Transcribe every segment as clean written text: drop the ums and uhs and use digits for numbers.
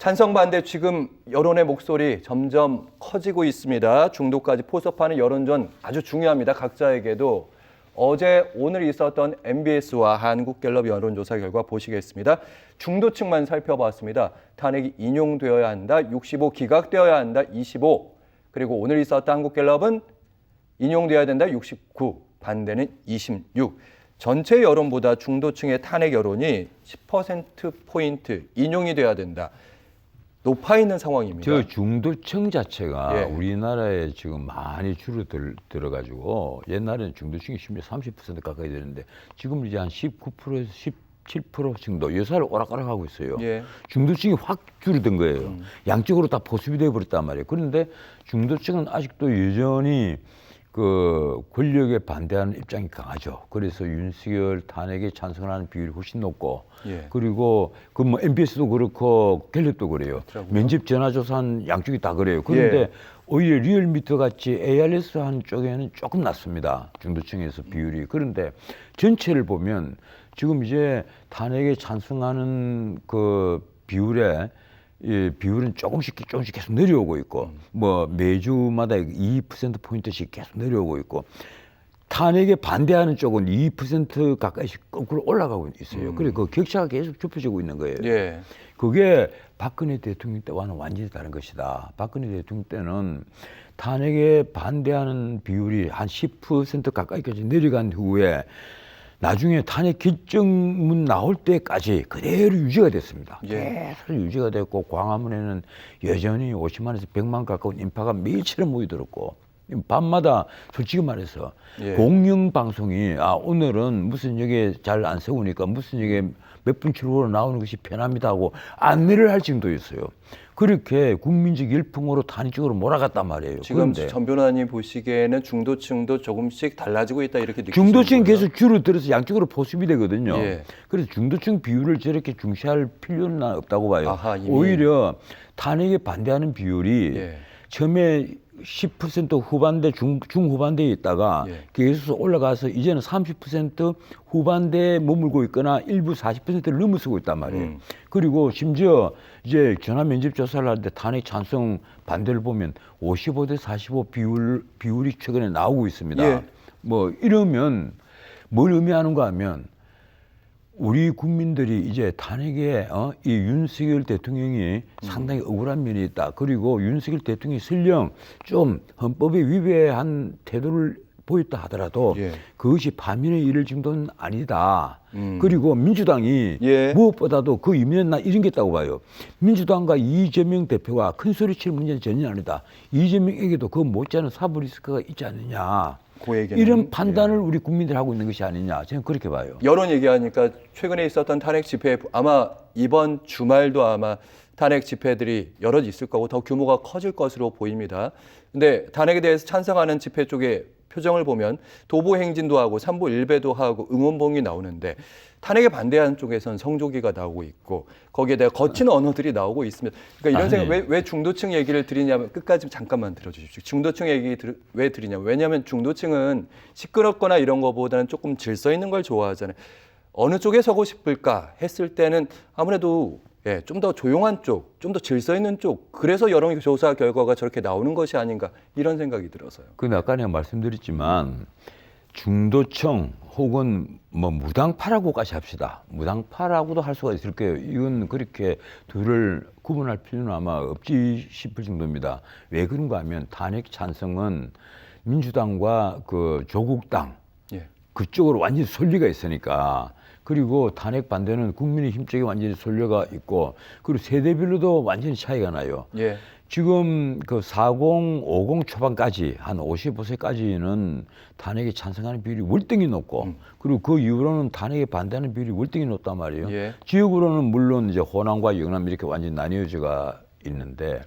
찬성 반대 지금 여론의 목소리 점점 커지고 있습니다. 중도까지 포섭하는 여론전 아주 중요합니다. 각자에게도. 어제 오늘 있었던 MBS와 한국갤럽 여론조사 결과 보시겠습니다. 중도층만 살펴봤습니다. 탄핵이 인용되어야 한다, 65, 기각되어야 한다, 25. 그리고 오늘 있었던 한국갤럽은 인용되어야 된다, 69, 반대는 26. 전체 여론보다 중도층의 탄핵 여론이 10%포인트 인용이 돼야 된다. 높아 있는 상황입니다. 저 중도층 자체가 예. 우리나라에 지금 많이 줄어들어가지고 옛날에는 중도층이 심지어 30% 가까이 되는데 지금 이제 한 19%에서 17% 정도 여사를 오락가락하고 있어요. 예. 중도층이 확 줄어든 거예요. 양쪽으로 다 보습이 되어 버렸단 말이에요. 그런데 중도층은 아직도 여전히 그 권력에 반대하는 입장이 강하죠. 그래서 윤석열 탄핵에 찬성하는 비율이 훨씬 높고, 예. 그리고 그 뭐 MBS도 그렇고 갤럽도 그래요. 그렇더라고요. 면접 전화조사한 양쪽이 다 그래요. 그런데 예. 오히려 리얼미터 같이 ARS 하는 쪽에는 조금 낮습니다. 중도층에서 비율이. 그런데 전체를 보면 지금 이제 탄핵에 찬성하는 그 비율에 이 비율은 조금씩 계속 내려오고 있고, 뭐 매주마다 2%포인트씩 계속 내려오고 있고, 탄핵에 반대하는 쪽은 2% 가까이씩 거꾸로 올라가고 있어요. 그래 그 격차가 계속 좁혀지고 있는 거예요. 예. 그게 박근혜 대통령 때와는 완전히 다른 것이다. 박근혜 대통령 때는 탄핵에 반대하는 비율이 한 10% 가까이까지 내려간 후에 나중에 탄핵 결정문 나올 때까지 그대로 유지가 됐습니다. 예. 계속 유지가 됐고, 광화문에는 여전히 50만에서 100만 가까운 인파가 매일처럼 모이들었고, 밤마다 솔직히 말해서 예. 공영방송이 오늘은 무슨 역에 잘 안 세우니까 무슨 역에 몇 분 출구로 나오는 것이 편합니다 하고 안내를 할 정도였어요. 그렇게 국민적 열풍으로 탄핵 쪽으로 몰아갔단 말이에요. 지금 그런데 전 변호사님 보시기에는 중도층도 조금씩 달라지고 있다 이렇게 느끼시는 중도층 거예요? 계속 줄어들어서 양쪽으로 보습이 되거든요. 예. 그래서 중도층 비율을 저렇게 중시할 필요는 난 없다고 봐요. 아하, 이미. 오히려 탄핵에 반대하는 비율이 예. 처음에 10% 후반대 중후반대에 있다가 예. 계속 올라가서 이제는 30% 후반대에 머물고 있거나 일부 40%를 넘어서고 있단 말이에요. 그리고 심지어 이제 전화 면접 조사를 할 때 탄핵 찬성 반대를 보면 55대 45 비율이 최근에 나오고 있습니다. 예. 뭐 이러면 뭘 의미하는가 하면 우리 국민들이 이제 탄핵에 이 윤석열 대통령이 상당히 억울한 면이 있다. 그리고 윤석열 대통령이 설령 좀 헌법에 위배한 태도를 보였다 하더라도 예. 그것이 반민에 이를 정도는 아니다. 그리고 민주당이 예. 무엇보다도 그 이면에 나 이런 게 있다고 봐요. 민주당과 이재명 대표가 큰 소리칠 문제는 전혀 아니다. 이재명에게도 그 못지않은 사법 리스크가 있지 않느냐. 그 얘기는, 이런 판단을 우리 국민들이 하고 있는 것이 아니냐. 저는 그렇게 봐요. 여론 얘기하니까 최근에 있었던 탄핵 집회 아마 이번 주말도 아마 탄핵 집회들이 여럿 있을 거고 더 규모가 커질 것으로 보입니다. 근데 탄핵에 대해서 찬성하는 집회 쪽에 표정을 보면 도보 행진도 하고 삼보 일배도 하고 응원봉이 나오는데 탄핵에 반대하는 쪽에서는 성조기가 나오고 있고 거기에 대해 거친 언어들이 나오고 있습니다. 그러니까 이런 생각 왜 중도층 얘기를 드리냐면 끝까지 잠깐만 들어주십시오. 중도층 얘기 왜 드리냐면 왜냐하면 중도층은 시끄럽거나 이런 거보다는 조금 질서 있는 걸 좋아하잖아요. 어느 쪽에 서고 싶을까 했을 때는 아무래도 좀 더 조용한 쪽, 좀 더 질서 있는 쪽, 그래서 여론조사 결과가 저렇게 나오는 것이 아닌가 이런 생각이 들어서요. 근데 아까 내가 말씀드렸지만 중도층 혹은 뭐 무당파라고까지 합시다. 무당파라고도 할 수가 있을 거예요. 이건 그렇게 둘을 구분할 필요는 아마 없지 싶을 정도입니다. 왜 그런가 하면 탄핵 찬성은 민주당과 그 조국당 예. 그쪽으로 완전히 선리가 있으니까. 그리고 탄핵 반대는 국민의힘 쪽에 완전히 선료가 있고, 그리고 세대별로도 완전히 차이가 나요. 예. 지금 그 40, 50 초반까지 한 55세까지는 탄핵에 찬성하는 비율이 월등히 높고, 그리고 그 이후로는 탄핵에 반대하는 비율이 월등히 높단 말이에요. 예. 지역으로는 물론 이제 호남과 영남 이렇게 완전히 나뉘어져가 있는데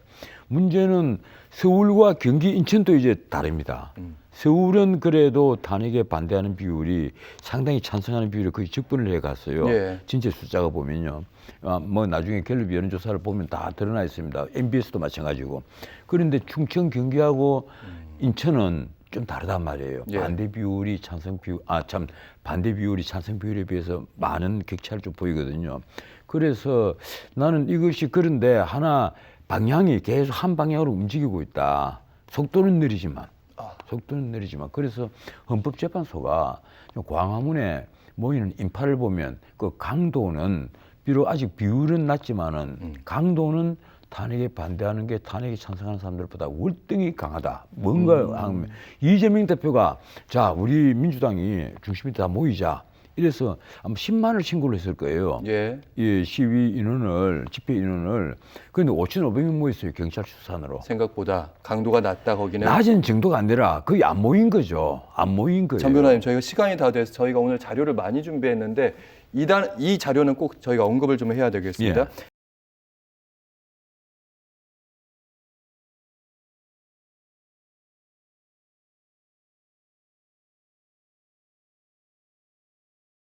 문제는 서울과 경기, 인천도 이제 다릅니다. 서울은 그래도 탄핵에 반대하는 비율이 상당히 찬성하는 비율이 거의 적분을 해 갔어요. 예. 전체 숫자가 보면요. 뭐 나중에 갤럽 여론조사를 보면 다 드러나 있습니다. MBS도 마찬가지고. 그런데 충청, 경기하고 인천은 좀 다르단 말이에요. 예. 반대 비율이 찬성 비율, 반대 비율이 찬성 비율에 비해서 많은 격차를 좀 보이거든요. 그래서 나는 이것이 그런데 하나 방향이 계속 한 방향으로 움직이고 있다. 속도는 느리지만. 그래서 헌법재판소가 광화문에 모이는 인파를 보면 그 강도는 비록 아직 비율은 낮지만은 강도는 탄핵에 반대하는 게 탄핵에 찬성하는 사람들보다 월등히 강하다. 뭔가 하면 이재명 대표가 자 우리 민주당이 중심이 다 모이자. 이래서 아마 10만을 신고를 했을 거예요. 예. 이 시위 인원을 집회 인원을 그런데 5,500명 모였어요 경찰 수산으로. 생각보다 강도가 낮다 거기는. 낮은 정도가 아니라 거의 안 모인 거죠. 안 모인 거예요. 전 변호사님, 저희가 시간이 다 돼서 저희가 오늘 자료를 많이 준비했는데 이 자료는 꼭 저희가 언급을 좀 해야 되겠습니다. 예.